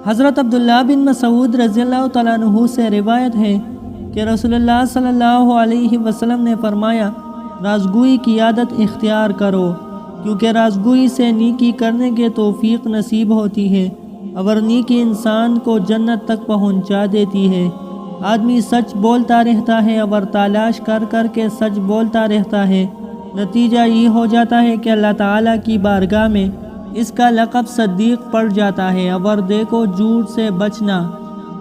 حضرت عبداللہ بن مسعود رضی اللہ تعالیٰ عنہ سے روایت ہے کہ رسول اللہ صلی اللہ علیہ وسلم نے فرمایا، رازگوئی کی عادت اختیار کرو، کیونکہ رازگوئی سے نیکی کرنے کے توفیق نصیب ہوتی ہے، اور نیکی انسان کو جنت تک پہنچا دیتی ہے۔ آدمی سچ بولتا رہتا ہے اور تلاش کر کر کے سچ بولتا رہتا ہے، نتیجہ یہ ہو جاتا ہے کہ اللہ تعالیٰ کی بارگاہ میں اس کا لقب صدیق پڑ جاتا ہے۔ اور دیکھو جھوٹ سے بچنا،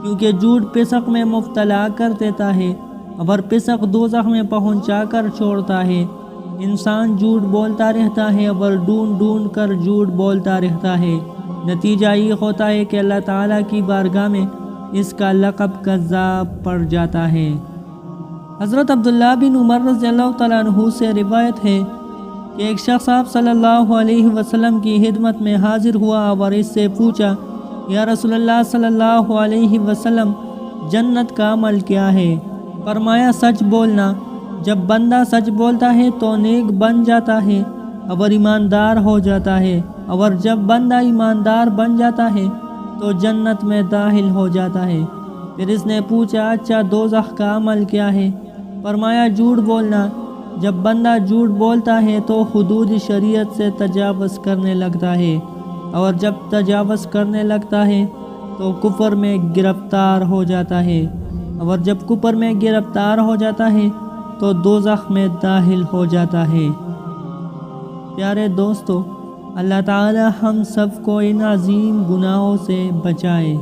کیونکہ جھوٹ پسق میں مبتلا کر دیتا ہے اور پسق دوزخ میں پہنچا کر چھوڑتا ہے۔ انسان جھوٹ بولتا رہتا ہے اور ڈھونڈ ڈھونڈ کر جھوٹ بولتا رہتا ہے، نتیجہ یہ ہوتا ہے کہ اللہ تعالیٰ کی بارگاہ میں اس کا لقب کذاب پڑ جاتا ہے۔ حضرت عبداللہ بن عمر رضی اللہ تعالیٰ عنہ سے روایت ہے کہ ایک شخص آپ صلی اللہ علیہ وسلم کی خدمت میں حاضر ہوا اور اس سے پوچھا، یا رسول اللہ صلی اللہ علیہ وسلم، جنت کا عمل کیا ہے؟ فرمایا، سچ بولنا۔ جب بندہ سچ بولتا ہے تو نیک بن جاتا ہے اور ایماندار ہو جاتا ہے، اور جب بندہ ایماندار بن جاتا ہے تو جنت میں داخل ہو جاتا ہے۔ پھر اس نے پوچھا، اچھا دوزخ کا عمل کیا ہے؟ فرمایا، جھوٹ بولنا۔ جب بندہ جھوٹ بولتا ہے تو حدود شریعت سے تجاوز کرنے لگتا ہے، اور جب تجاوز کرنے لگتا ہے تو کفر میں گرفتار ہو جاتا ہے، اور جب کفر میں گرفتار ہو جاتا ہے تو دوزخ میں داخل ہو جاتا ہے۔ پیارے دوستو، اللہ تعالی ہم سب کو ان عظیم گناہوں سے بچائے۔